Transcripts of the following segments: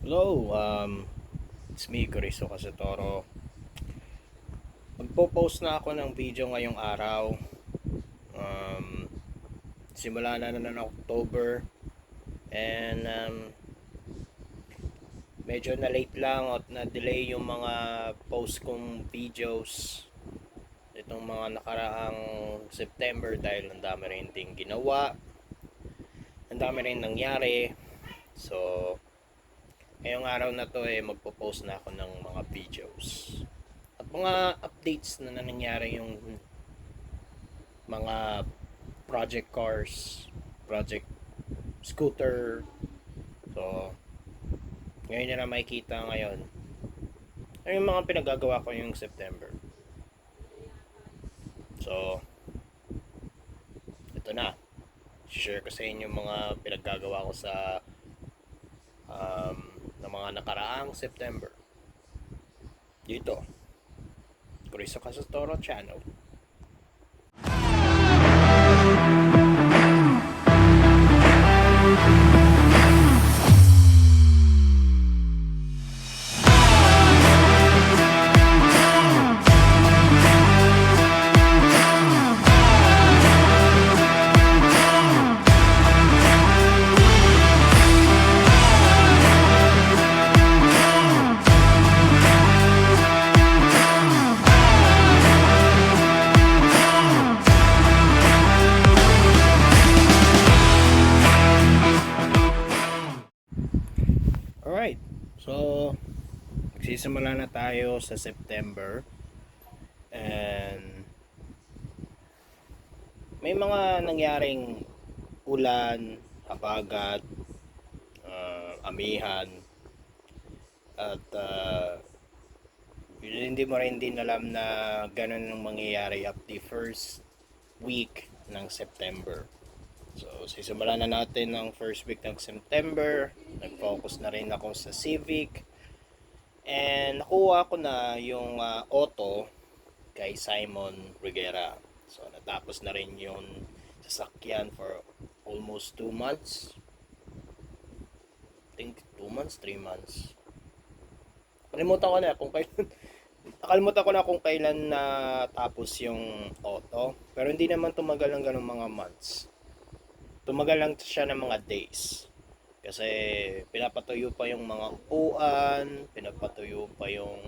Hello, it's me, Corizo Casatoro. Magpo-post na ako ng video ngayong araw. Um, Simula na ng October. And medyo na late lang at na-delay yung mga post kong videos itong mga nakaraang September dahil ang dami rin ding ginawa. Ang dami rin nangyari. So, ngayong araw na to magpo-post na ako ng mga videos. At mga updates na nangyari yung mga project cars, project scooter. So, ngayon nyo na makikita ngayon. Ano yung mga pinagagawa ko yung September. So, ito na. Share ko sa inyo mga pinaggagawa ko sa ng mga nakaraang September. Dito. Corizo Casatoro Channel. Alright, so magsisimula na tayo sa September. And may mga nangyaring ulan, habagat, amihan, at hindi mo rin din alam na ganun ang mangyayari up the first week ng September. So, sisimulan na natin ng first week ng September. Nag-focus na rin ako sa Civic. And nakuha ko na yung auto kay Simon Reguera. So, natapos na rin yung sasakyan for almost 2 months. I think 2 months, 3 months. Nakalimutan ko na kung kailan na tapos yung auto. Pero hindi naman tumagal ng ganung mga months. Tumagal lang siya ng mga days. Kasi pinapatuyo pa yung mga upuan, pinapatuyo pa yung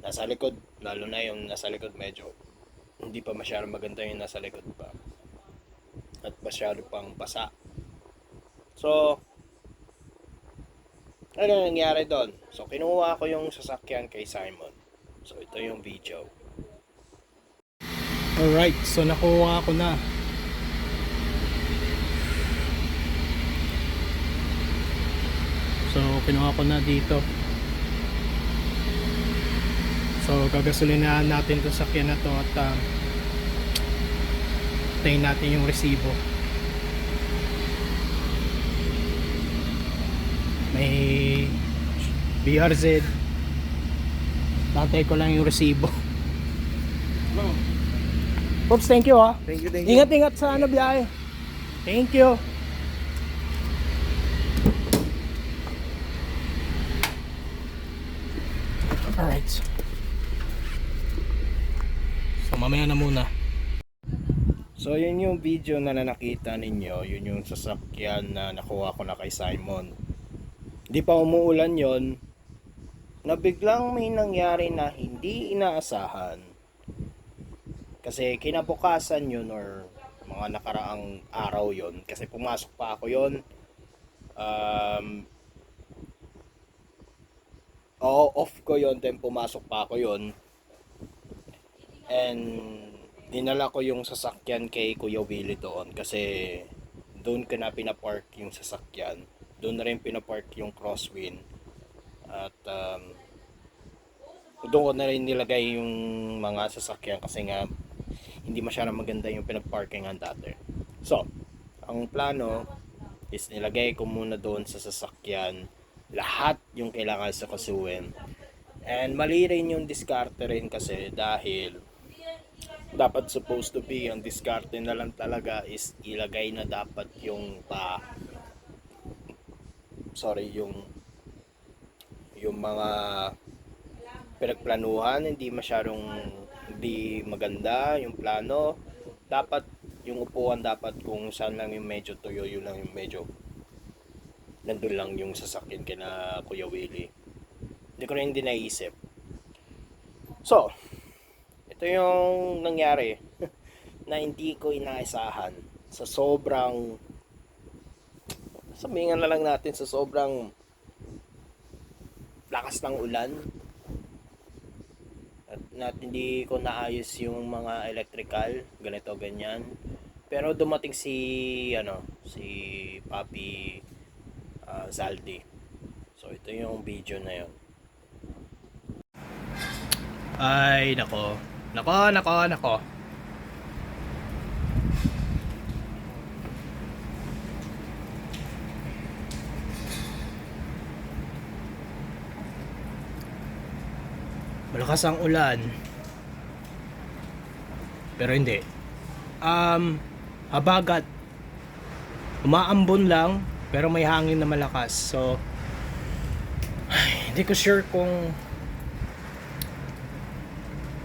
nasa likod, lalo na yung nasa likod medyo hindi pa masyadong maganda yung nasa likod pa. At masyado pang basa. So, ano nangyari doon? So, kinuha ko yung sasakyan kay Simon. So, ito yung video. Alright, so nakuha ko na. So, kinuha ko na dito. So, gagasolinahan natin itong sakyan na to at tayin natin yung resibo. May BRZ. Natay ko lang yung resibo. Pops, thank you ha. Thank you. Ingat-ingat sa biyahe. Thank you. Alright. So mamaya na muna. So yun yung video na nakita ninyo. Yun yung sasakyan na nakuha ko na kay Simon. Hindi pa umuulan yon na biglang may nangyari na hindi inaasahan. Kasi kinabukasan yun or mga nakaraang araw yon. Kasi pumasok pa ako yon. Off ko yon, then pumasok pa ako yon. And dinala ko yung sasakyan kay Kuya Willie doon kasi doon ko na pinapark yung sasakyan. Doon na rin pinapark yung crosswind. At doon ko na rin nilagay yung mga sasakyan kasi nga hindi masyadong maganda yung pinagparkingan dati. So, ang plano is nilagay ko muna doon sa sasakyan lahat yung kailangan sa kasuhin. And mali rin yung diskarte rin kasi dahil dapat supposed to be ang diskarte na lang talaga is ilagay na dapat yung sorry, yung mga pinagplanuhan, hindi maganda yung plano. Dapat yung upuan, dapat kung saan lang yung medyo tuyo, yun lang yung medyo nandun lang yung sasakyan kina Kuya Willie. Hindi ko rin hindi naisip. So, ito yung nangyari na hindi ko inaasahan sa sobrang, sabihin na lang natin, sa sobrang lakas ng ulan at hindi ko naayos yung mga electrical, ganito ganyan. Pero dumating si Papi Zaldi. So ito yung video na yon. Ay nako. Nako. Malakas ang ulan. Pero hindi. Habagat. Umaambon lang, pero may hangin na malakas. So, hindi ko sure kung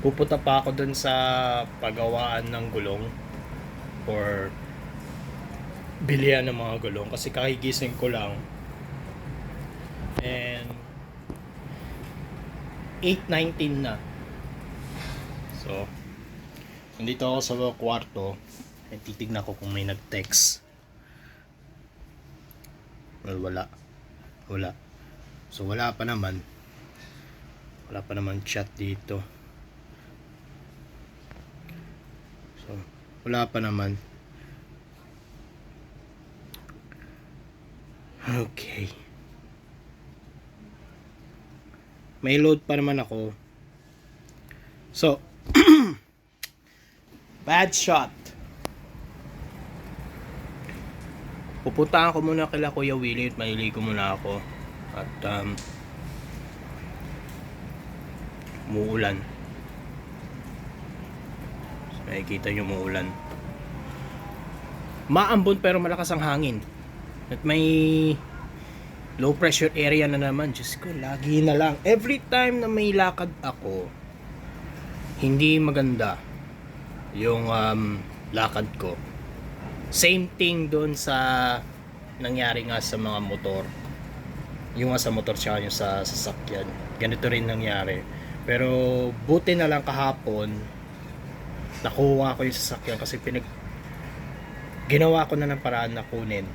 pupunta pa ako dun sa paggawaan ng gulong or bilihan ng mga gulong kasi kahigising ko lang. And 8:19 na. So, nandito ako sa kwarto. Titignan ko kung may nag-text. Well, wala. So, wala pa naman chat dito. So, wala pa naman. Okay. May load pa naman ako. So, bad shot. Pupuntahan ko muna kila Kuya Willie at maliligo muna ako. At umuulan. So, nakikita nyo umuulan. Maambon pero malakas ang hangin. At may low pressure area na naman. Diyos ko, lagi na lang. Every time na may lakad ako, hindi maganda yung lakad ko. Same thing doon sa nangyari nga sa mga motor. Yung nga sa motor tsaka yung sa sasakyan. Ganito rin nangyari. Pero buti na lang kahapon nakuha ko yung sasakyan kasi ginawa ko na ng paraan na kunin.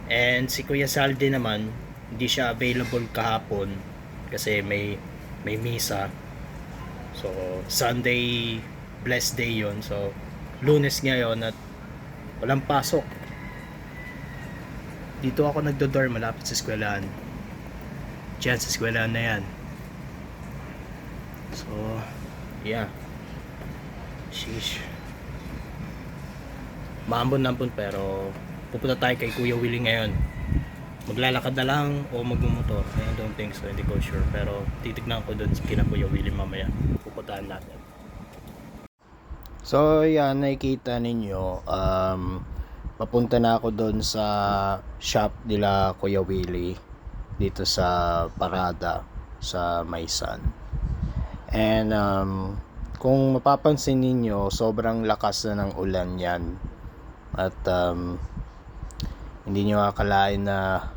And si Kuya Saldi naman, hindi siya available kahapon kasi may misa. So, Sunday, blessed day yon. So, Lunes ngayon at walang pasok. Dito ako nagdo-dorm malapit sa eskwelahan. Diyan sa eskwelahan na yan. So, yeah. Sheesh. Maambon-ambon pero pupunta tayo kay Kuya Willie ngayon. Maglalakad na lang o magmumotor. I don't think so, hindi ko sure. Pero titignan ko doon kina Kuya Willie mamaya. Pupuntahan natin. So yan, nakikita ninyo, papunta na ako doon sa shop nila Kuya Willie dito sa Parada sa Maysan. And kung mapapansin ninyo, sobrang lakas na ng ulan yan. At hindi nyo akalain na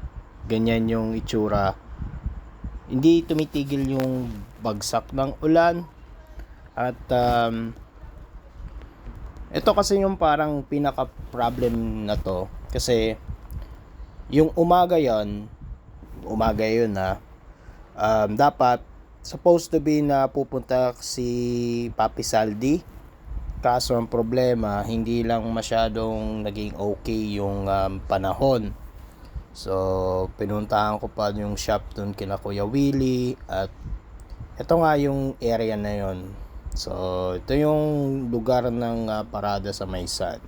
ganyan yung itsura. Hindi tumitigil yung bagsak ng ulan. At ito kasi yung parang pinaka problem na to. Kasi yung umaga yun na dapat supposed to be na pupunta si Papi Saldi. Kaso ang problema, hindi lang masyadong naging okay yung panahon. So, pinuntahan ko pa yung shop dun kina Kuya Willie. At ito nga yung area na yon. So, ito yung lugar ng parada sa Maysan.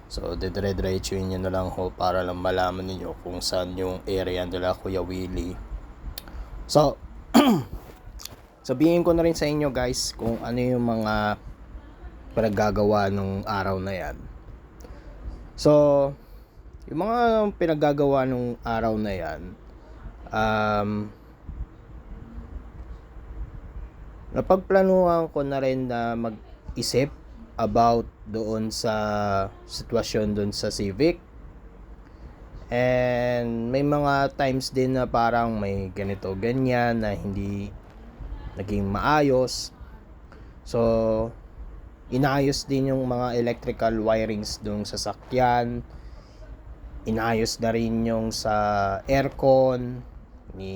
So, dire-diretsuin nyo na lang ho para lang malaman niyo kung saan yung area nila Kuya Willie. So, sabihin ko na rin sa inyo guys kung ano yung mga pinaggagawa nung araw na yan. So, Yung mga pinaggagawa nung araw na yan, napagplanuhan ko na rin na mag-isip about doon sa sitwasyon doon sa Civic. And may mga times din na parang may ganito ganyan na hindi naging maayos. So inayos din yung mga electrical wirings doon sa sasakyan. Inayos na rin yung sa aircon ni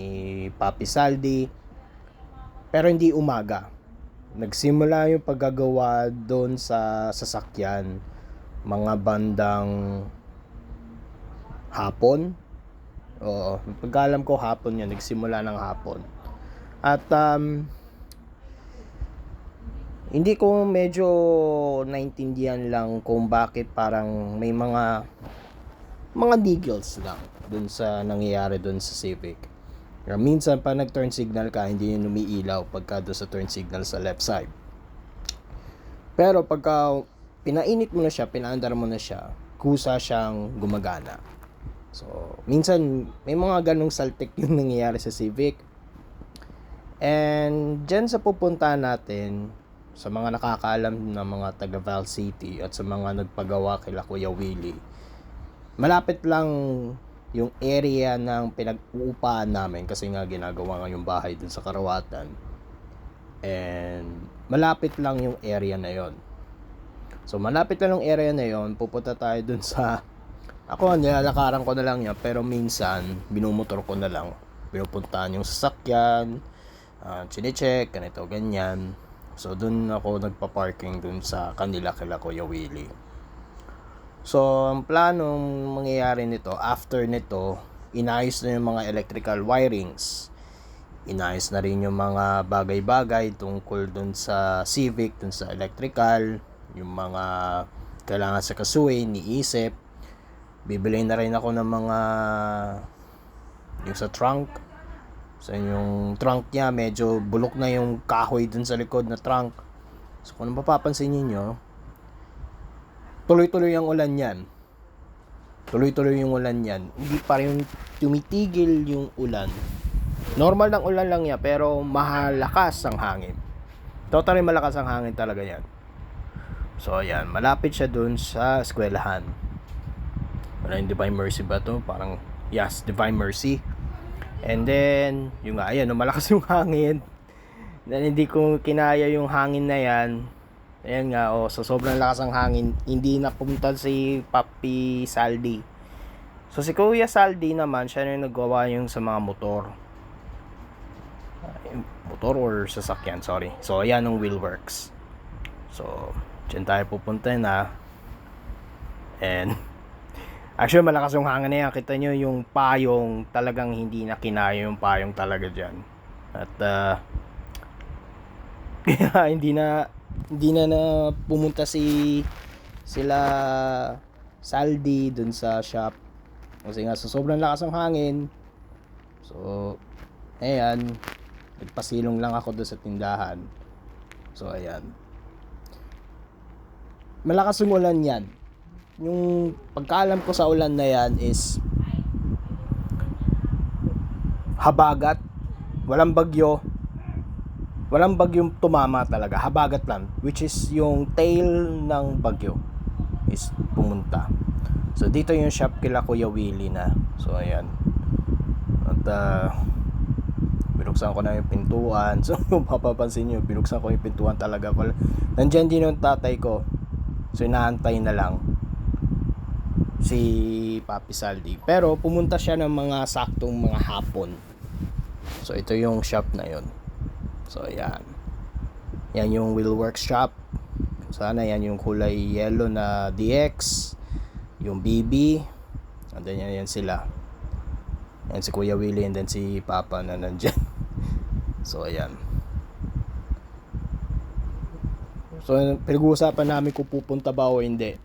Papi Saldi. Pero hindi umaga. Nagsimula yung paggagawa doon sa sasakyan mga bandang hapon. Oo, pagkalam ko hapon yun, nagsimula ng hapon. At hindi ko medyo naintindihan lang kung bakit parang may mga niggles lang dun sa nangyayari dun sa Civic. Minsan pa nag-turn signal ka, hindi yun umiilaw pagka doon sa turn signal sa left side. Pero pagka pinainit mo na siya, pinaandar mo na siya, kusa siyang gumagana. So, minsan may mga ganong saltik yung nangyayari sa Civic. And dyan sa pupuntahan natin, sa mga nakakaalam na mga taga Val City at sa mga nagpagawa kila Kuya Willie, malapit lang yung area ng pinag-uupahan namin kasi nga ginagawa nga yung bahay dun sa Karawatan. And malapit lang yung area na yon. So malapit lang yung area na yon, pupunta tayo dun sa, ako nilalakaran ko na lang yan, pero minsan binumotor ko na lang, pinupuntahan yung sasakyan, chinecheck, ganito, ganyan. So dun ako nagpa-parking dun sa kanila kila Kuya Willie. So ang planong mangyayari nito, after nito, inayos na yung mga electrical wirings, inayos na rin yung mga bagay-bagay tungkol dun sa Civic, dun sa electrical, yung mga kailangan sa kasuin, niisip. Bibili na rin ako ng mga yung sa trunk. So yung trunk niya medyo bulok na yung kahoy dun sa likod na trunk. So kung mapapansin niyo, tuloy-tuloy ang ulan yan. Tuloy-tuloy yung ulan yan. Hindi pa rin tumitigil yung ulan. Normal ng ulan lang yan, pero malakas ang hangin. Totally malakas ang hangin talaga yan. So ayan, malapit siya dun sa eskwelahan. Parang Divine Mercy ba to? Parang, yes, Divine Mercy. And then, yung nga, ayan, malakas yung hangin. Then hindi ko kinaya yung hangin na yan. Ayan nga, so sobrang lakas ng hangin, hindi na pumunta si Papi Saldi. So si Kuya Saldi naman, siya na yung naggawa yung sa mga motor. Motor or sasakyan, sorry. So ayan yung Wheelworks. So, dyan tayo pupunta na. And, actually malakas yung hangin na yan. Kita nyo yung payong, talagang hindi na kinaya yung payong talaga dyan. At, kaya hindi na pumunta sila Saldi dun sa shop kasi nga sobrang lakas ng hangin. So ayan, nagpasilong lang ako dun sa tindahan. So ayan, malakas yung ulan yan. Yung pagkaalam ko sa ulan na yan is habagat, walang bagyo. Walang bagyong tumama talaga, habagat lang, which is yung tail ng bagyo is pumunta. So dito yung shop kila Kuya Willie na. So ayan. At binuksan ko na yung pintuan. So kung mapapansin nyo, binuksan ko yung pintuan talaga. Nandiyan din yung tatay ko. So inaantay na lang si Papi Saldi. Pero pumunta siya ng mga saktong mga hapon. So ito yung shop na yon. So ayan. Yan yung Wheelworks shop. Sana yan yung kulay yellow na DX, yung BB, and then yan sila. Yan si Kuya Willie and then si Papa na nandyan. So ayan. So pinag-uusapan namin kung pupunta ba o hindi.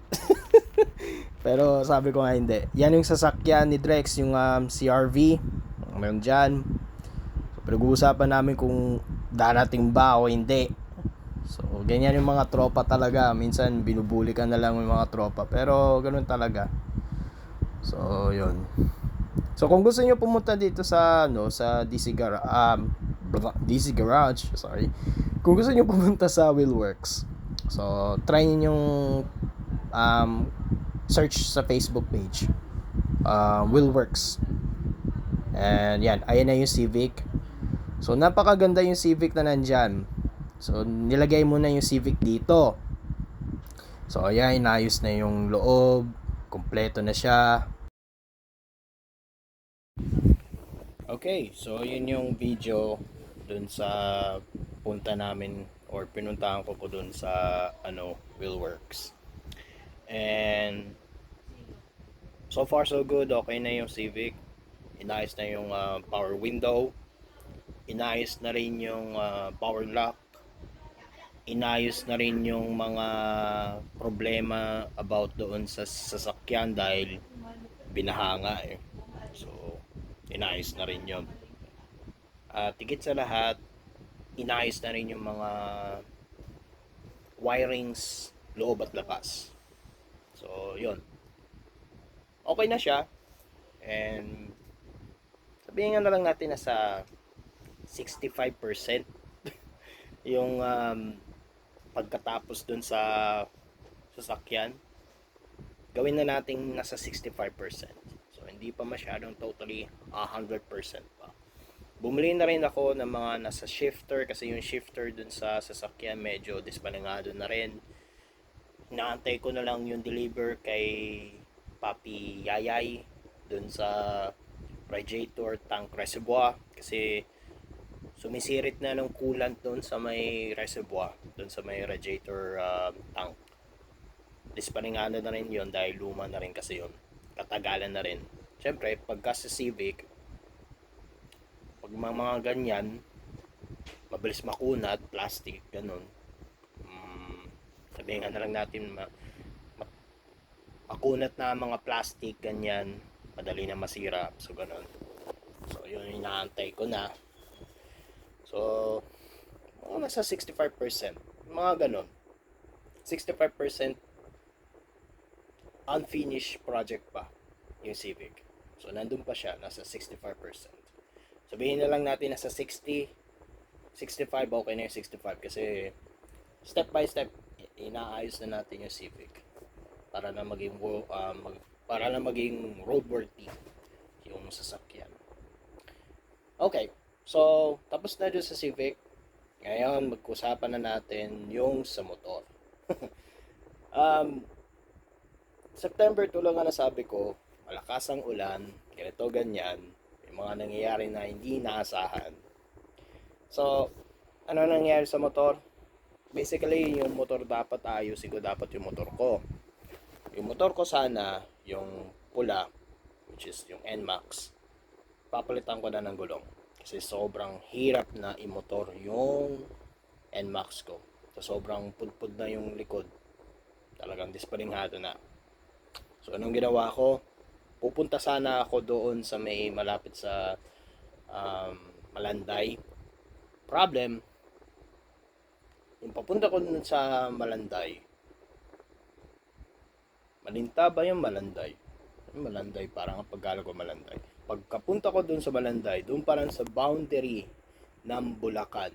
Pero sabi ko nga hindi. Yan yung sasakyan ni Drex, yung CRV. Meron dyan. So pinag-uusapan namin kung darating ba o hindi. So ganyan yung mga tropa talaga. Minsan binubuli ka na lang yung mga tropa, pero ganoon talaga. So, yun. So, kung gusto niyo pumunta dito sa sa DC Garage, sorry. Kung gusto niyo pumunta sa Wheelworks, so try niyo yung search sa Facebook page. Wheelworks. And yan, ayan na yung Civic. So, napakaganda yung Civic na nandyan. So, nilagay mo na yung Civic dito. So, ayan, inayos na yung loob. Kompleto na siya. Okay, so yun yung video dun sa punta namin or pinuntahan ko dun sa Wheelworks. And so far so good, okay na yung Civic. Inayos na yung power window. Inayos na rin yung power lock. Inayos na rin yung mga problema about doon sa sasakyan dahil binahanga eh. So, inayos na rin yun. At higit sa lahat, inayos na rin yung mga wirings loob at labas. So, yun. Okay na siya. And sabihin nga na lang natin na sa 65% yung pagkatapos dun sa sasakyan. Gawin na natin nasa 65%. So, hindi pa masyadong totally 100% pa. Bumili na rin ako ng mga nasa shifter kasi yung shifter dun sa sasakyan medyo dispaningado na rin. Inaantay ko na lang yung deliver kay Papi Yayay dun sa radiator tank reservoir kasi sumisirit na ng coolant doon sa may reservoir, doon sa may radiator tank. Dispaningado na rin yon dahil luma na rin kasi yon. Katagalan na rin. Siyempre, pagka sa Civic, pag mga ganyan, mabilis makunat, plastic, ganun. Sabihin nga na lang natin, makunat na mga plastic, ganyan, madali na masira. So, ganun. So, yun yung inaantay ko na. So, nasa 65%. Mga ganon. 65% unfinished project pa yung Civic. So, nandun pa siya. Nasa 65%. Sabihin na lang natin nasa 60, 65. Okay na yung 65 kasi step by step inaayos na natin yung Civic para na maging roadworthy yung sasakyan. Okay. So, tapos na doon sa Civic. Ngayon, mag-usapan na natin yung sa motor. September, tulad nga nasabi ko, malakas ang ulan, ganito, ganyan. May mga nangyayari na hindi naasahan. So, ano nangyayari sa motor? Basically, yung motor dapat ayusin ko, dapat yung motor ko. Yung motor ko sana, yung pula, which is yung NMAX, papalitan ko na ng gulong. Kasi sobrang hirap na i-motor yung NMAX ko. So, sobrang pudpud na yung likod. Talagang dispaningado na. So, anong ginawa ko? Pupunta sana ako doon sa may malapit sa Malanday. Problem, yung papunta ko doon sa Malanday, Malinta ba yung Malanday? Malanday, parang pagkala ko Malanday. Pagkapunta ko dun sa Malanday, dun parang sa boundary ng Bulacan,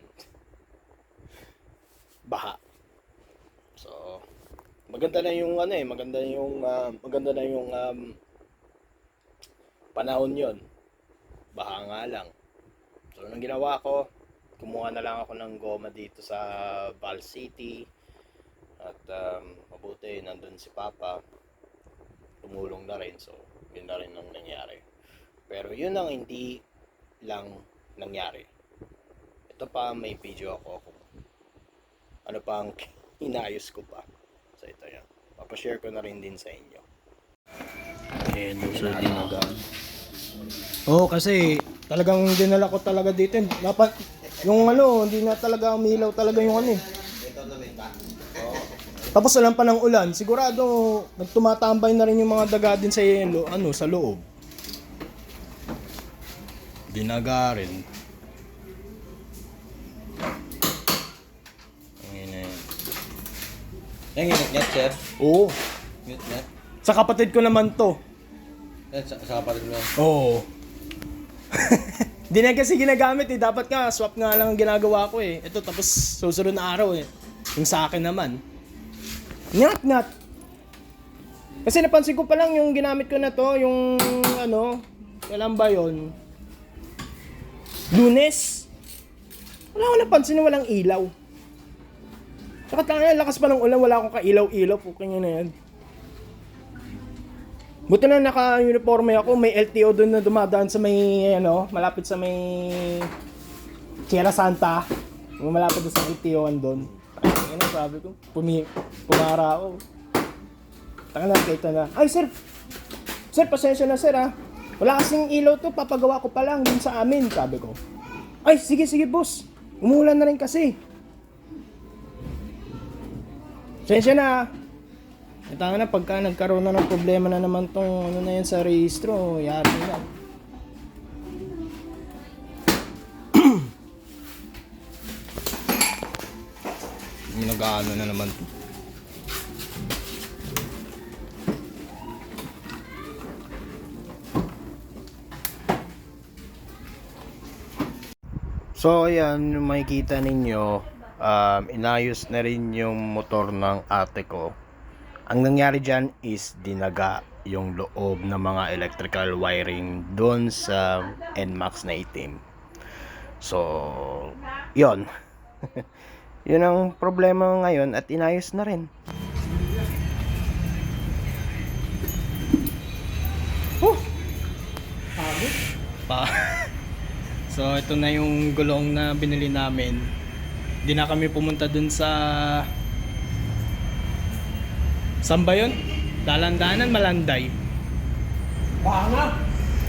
baha. So, maganda na yung maganda na yung panahon yon. Baha nga lang. So, anong ginawa ko? Kumuha na lang ako ng goma dito sa Val City. At mabuti, nandun si Papa. Tumulong na rin. So, yun na rin ang nangyari. Pero yun ang hindi lang nangyari. Ito pa, may video ako kung ano pa ang inayos ko pa. So, ito yan. Papashare ko na rin din sa inyo. Ayan, so dinagang. Oo, kasi talagang dinala ko talaga dito. Dapat, yung hindi na talaga umilaw talaga yung Tapos alam pa ng ulan, sigurado nagtumatambay na rin yung mga daga din sa sa loob. Dinaga rin. Yung init-net, sir? Oo. Init-net? Sa kapatid ko naman to. Sa kapatid mo yan. Oo. Hindi na kasi ginagamit eh. Dapat nga, swap nga lang ang ginagawa ko eh. Ito, tapos susunod na araw eh. Yung sa akin naman. Ngat. Kasi napansin ko pa lang yung ginamit ko na to, yung ano, kailan ba yun? Lunes. Wala ko napansin na walang ilaw. Saka tanga, lakas pa ng ulan, wala akong kailaw-ilaw. Puking yun na yan. Buti na naka-uniforme ako, may LTO doon na dumadaan sa may, ano, malapit sa may Sierra Santa. Yung malapit doon sa LTO-an doon. Ano sabi ko, pumara ako. Taka na, kita na. Ay sir, pasensya na sir ha. Wala kasing ilaw to, papagawa ko pa lang dun sa amin, sabi ko. Ay, sige boss. Umuulan na rin kasi. Pasensya na. Tanga na, pagka nagkaroon na ng problema na naman tong ano na yan sa rehistro, yari na. Nag-ano na naman to. So ayan, yung makikita ninyo, inayos na rin yung motor ng ate ko. Ang nangyari dyan is dinaga yung loob ng mga electrical wiring doon sa NMAX na itim. So, yon. Yun ang problema ngayon at inayos na rin. Pa. So, ito na yung gulong na binili namin. Hindi na kami pumunta dun sa... Saan ba yun? Dalandanan, Malanday.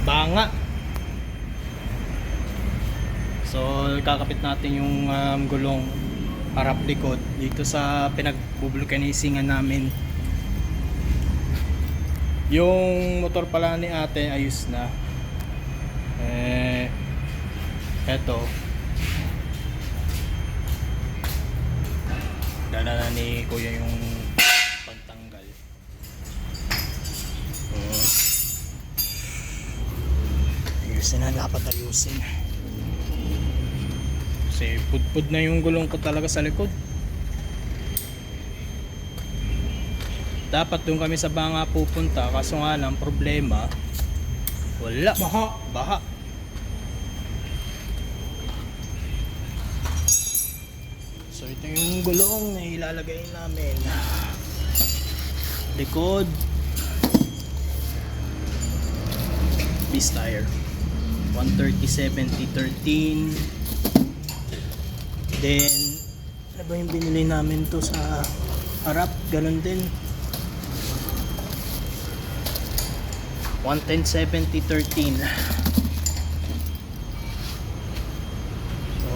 Banga. So, kakapit natin yung gulong harap likod dito sa pinagbubulkanisingan namin. Yung motor pala ni ate ayos na. Eto. Dala na ni kuya yung pagtanggal. Ayusin na, dapat ayusin. Kasi pudpud na yung gulong ko talaga sa likod. Dapat doon kami sa Banga pupunta, kaso nga lang problema, wala. Baha. So ito yung gulong na ilalagay namin. Likod. Beast tire. 130/70/13. Then, ano ba yung binili namin to sa harap? Ganun din. 110/70/13. So,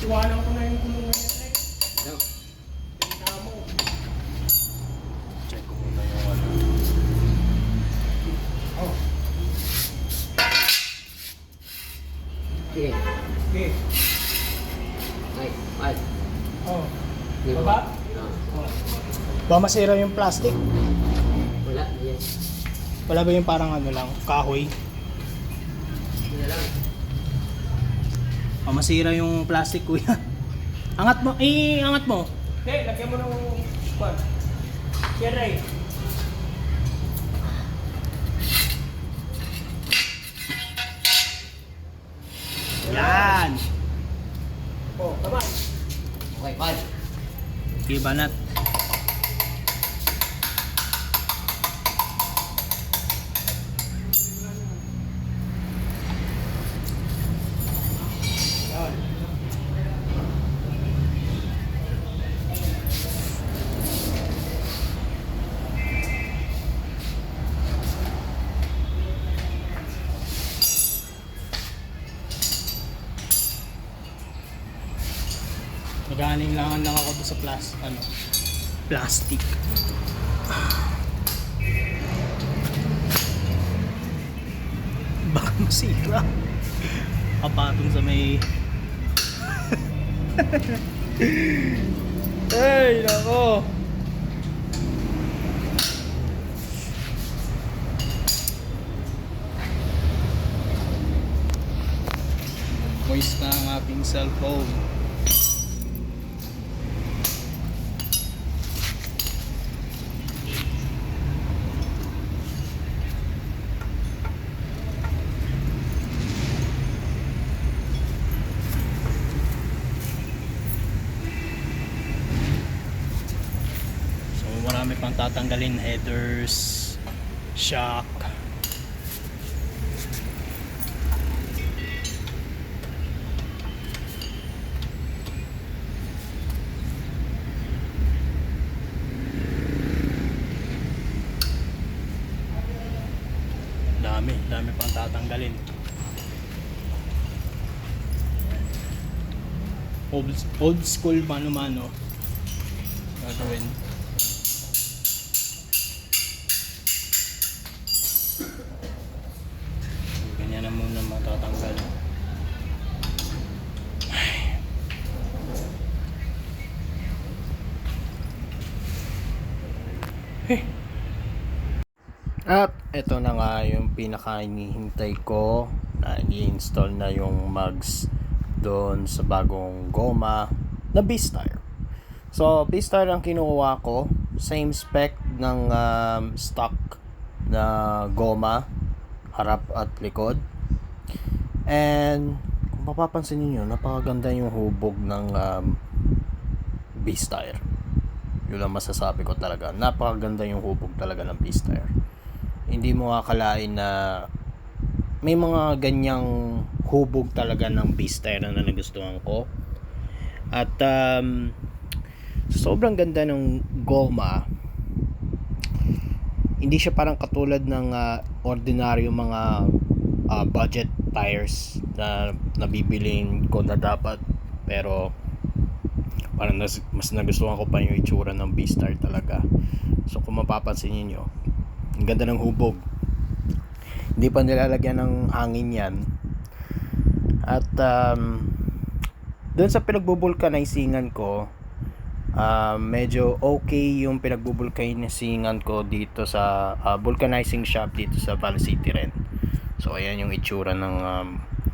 iwanan ko na yung gulong na yan. Check ko muna yung ano. Oh. Sige. Ay. Oh. Baba? Ba masira yung plastic? Wala. Yes. Wala ba yung parang ano lang, kahoy? Wala lang. Masira yung plastic, kuya. Angat mo, angat mo. Hey, lagyan mo ng squad. Yan, Ray. Yan. Oh, tama. Okay, bye. Okay, banat. Nagaling lang ako doon sa plastic. Baka masira. Kapatong sa may Ay, nako. Voice na ang aking cellphone. So marami pang tatanggalin, headers, shock. Dami pang tatanggalin. Old school mano-mano gagawin. Ganyan na muna matatanggal. At ito na nga yung pinaka hinihintay ko, na i-install na yung mugs doon sa bagong goma na B-Star. So B-Star ang kinuha ko, same spec ng stock na goma, harap at likod. And kung mapapansin niyo, napakaganda yung hubog ng B-Star. Yun lang masasabi ko talaga, napakaganda yung hubog talaga ng B-Star. Hindi mo akalain na may mga ganyang hubog talaga ng B-Star na nagustuhan ko. At sobrang ganda ng goma. Hindi siya parang katulad ng ordinaryo mga budget tires na nabibilin ko na dapat. Pero parang mas nagustuhan ko pa yung itsura ng B-Star talaga. So kung mapapansin niyo, ang ganda ng hubog. Hindi pa nilalagyan ng hangin yan. At doon sa pinagbubulkanisingan ko, medyo okay yung pinagbubulkanisingan ko dito sa vulcanizing shop dito sa Valley City rin. So ayan yung itsura ng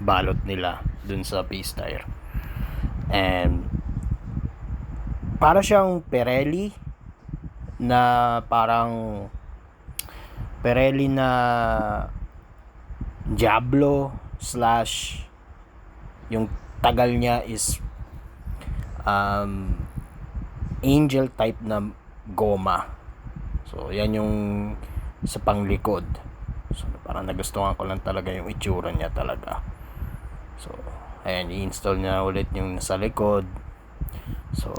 balot nila doon sa B-Star. And para siyang Pirelli na Pirelli na Diablo / yung tagal niya is Angel type na goma. So yan yung sa panglikod. So parang nagustuhan ko lang talaga yung itsura niya talaga. So ayan, i-install niya ulit yung nasa likod. So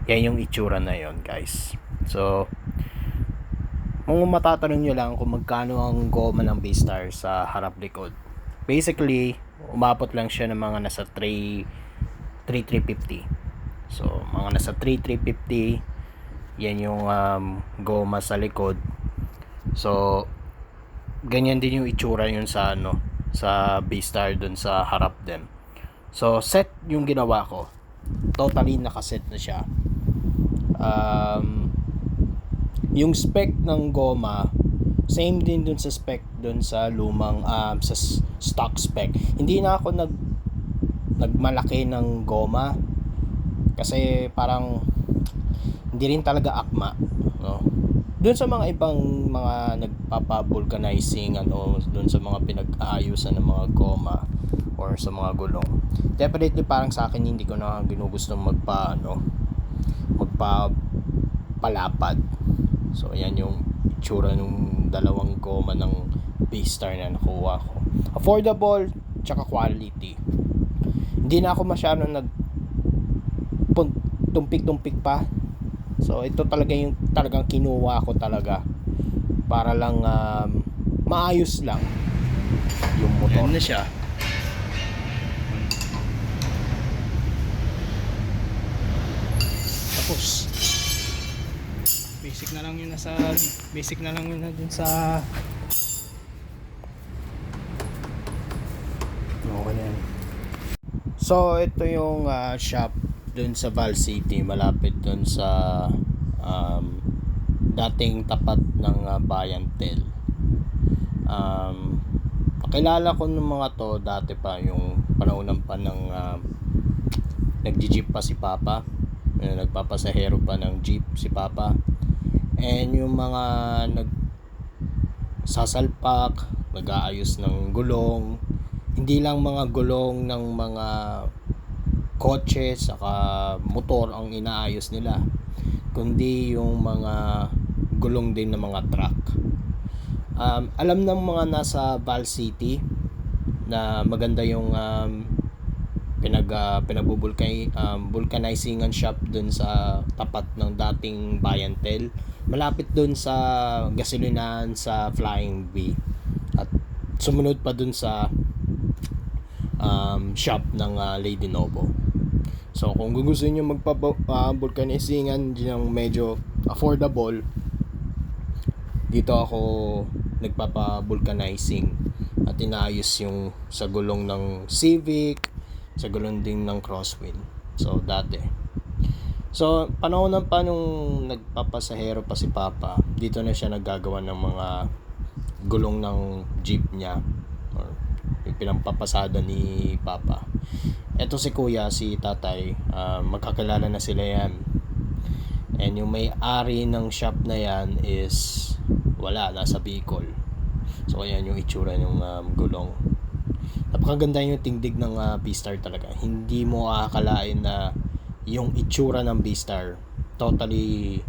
yan yung itsura na yon, guys. So kung matatanong nyo lang kung magkano ang goma ng B-Star sa harap likod, basically umabot lang siya ng mga nasa 3,350. So mga nasa 3,350 yan yung goma sa likod. So ganyan din yung itsura yun sa sa B-Star dun sa harap din. So set yung ginawa ko, totally nakaset na siya. Yung spec ng goma same din dun sa spec dun sa lumang sa stock spec. Hindi na ako nagmalaki ng goma kasi parang hindi rin talaga akma, no? Dun sa mga ibang mga nagpapa-vulcanizing dun sa mga pinag-aayusan ng mga goma or sa mga gulong, definitely parang sa akin hindi ko na ginugustong magpapalapad. So ayan yung itsura ng dalawang goma ng B-Star na nakuha ko. Affordable tsaka quality. Hindi na ako masyadong tumpik-tumpik pa. So ito talaga yung talagang kinuha ko talaga para lang maayos lang yung motor. Ayan na siya. Tapos basic na lang yun na dun sa okay na yan. So ito yung shop dun sa Val City, malapit dun sa dating tapat ng Bayantel. Pakilala ko ng mga to dati pa, yung panahon pa ng nagji-jeep pa si Papa, nagpapasahero pa ng jeep si Papa, and yung mga nagsasalpak, nag-aayos ng gulong, hindi lang mga gulong ng mga kotse saka motor ang inaayos nila, kundi yung mga gulong din ng mga truck. Alam ng mga nasa Val City na maganda yung vulcanizing shop dun sa tapat ng dating Bayantel, malapit dun sa gasolinahan sa Flying V, at sumunod pa dun sa shop ng Lady Novo. So kung gusto niyo magpa-vulcanizingan ng medyo affordable, dito ako nagpapa-vulcanizing at inaayos yung sa gulong ng Civic, sa gulong din ng Crosswind. So dati. So panahon pa nung nagpapasahero pa si Papa, dito na siya naggagawa ng mga gulong ng jeep niya, or yung pinampapasada ni Papa. Eto si Kuya, si Tatay, magkakilala na sila yan. And yung may-ari ng shop na yan is nasa Bicol. So ayan yung itsura ng gulong. Napakaganda yung tingdig ng B-Star talaga. Hindi mo aakalain na yung itsura ng B-Star totally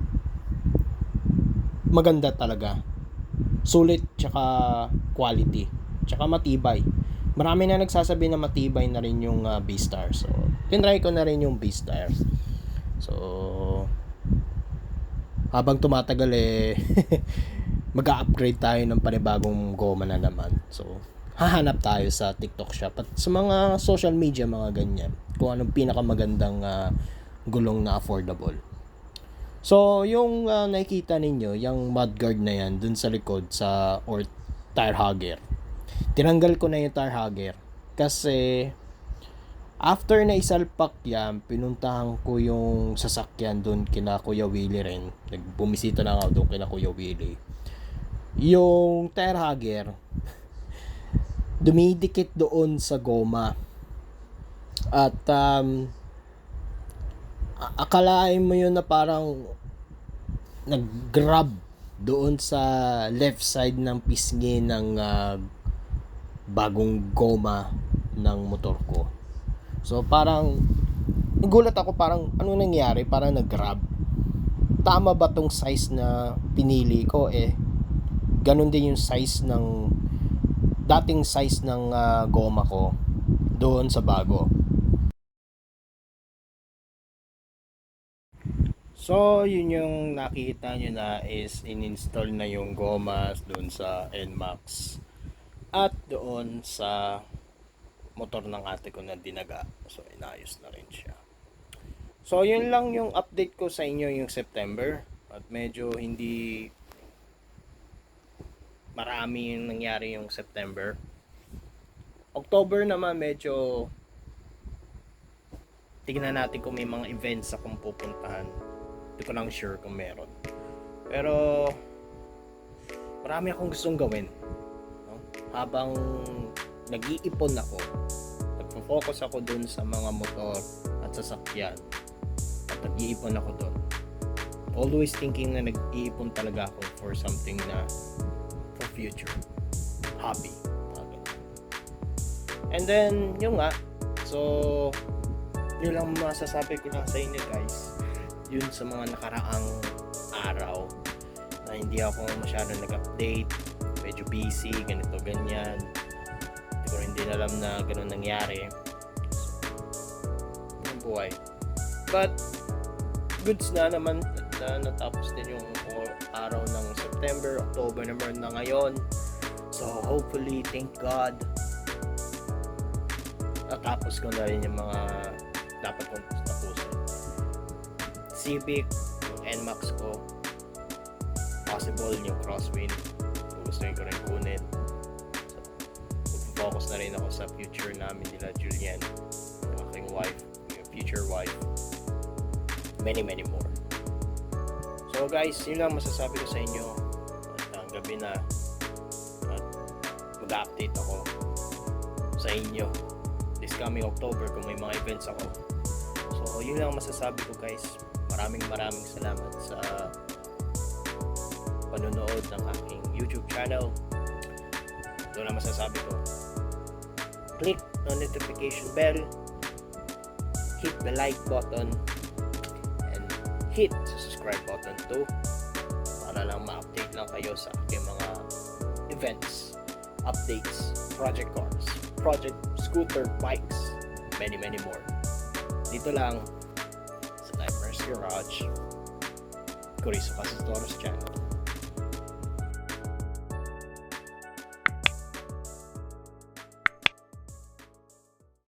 maganda talaga. Sulit, tsaka quality, tsaka matibay. Marami na nagsasabi na matibay na rin yung B-Star. So tinry ko na rin yung B-Star. So habang tumatagal mag-upgrade tayo ng panibagong goma na naman. So hahanap tayo sa TikTok shop at sa mga social media, mga ganyan, kung anong pinakamagandang gulong na affordable. So yung nakikita ninyo, yung mudguard na yan dun sa likod or tire hugger, tinanggal ko na yung tire hugger kasi after na isalpak yan, pinuntahan ko yung sasakyan doon kina Kuya Willie rin. Nagbumisita na ako doon kina Kuya Willie. Yung tire hugger dumidikit doon sa goma. At akalain mo yun na parang nag-grab doon sa left side ng pisngi ng bagong goma ng motor ko. So parang nagulat ako, parang ano nangyari, parang nag-grab. Tama ba tong size na pinili ko? Ganun din yung size ng dating size ng goma ko doon sa bago. So yun yung nakita nyo na is in-install na yung gomas doon sa NMAX at doon sa motor ng ate ko na dinaga. So inayos na rin siya. So yun lang yung update ko sa inyo yung September, at medyo hindi marami yung nangyari yung September. October naman medyo tignan natin kung may mga events akong pupuntahan. Hindi ko lang sure kung meron. Pero marami akong gustong gawin, no? Habang nag-iipon ako, nagpo-focus ako dun sa mga motor at sasakyan, at nag-iipon ako dun. Always thinking na nag-iipon talaga ako for something na for future hobby. And then yung nga, so yun lang masasabi ko lang sa inyo guys, yun sa mga nakaraang araw na hindi ako masyadong nag-update, medyo busy, ganito ganyan, siguro hindi na alam na ganun nangyari. So yung buhay, but goods na naman na natapos din yung araw ng September. October naman na ngayon, so hopefully, thank God, natapos ko na rin yung mga dapat kong tapusin. Civic, yung NMAX ko, possible yung Crosswind, gustuin ko rin kunin. So focus na rin ako sa future namin nila Julian, yung aking wife, yung future wife. Many more. So guys, yun lang masasabi ko sa inyo. At gabi na. At mag-update ako sa inyo this coming October kung may mga events ako. So yun lang masasabi ko guys. Maraming salamat sa panonood ng aking YouTube channel. Ito lang masasabi ko. Click the notification bell, hit the like button, and hit the subscribe button too para lang ma-update lang kayo sa aking mga events, updates, project cars, project scooter, bikes, many more. Dito lang sa Diverse Garage, Corizo Castores channel.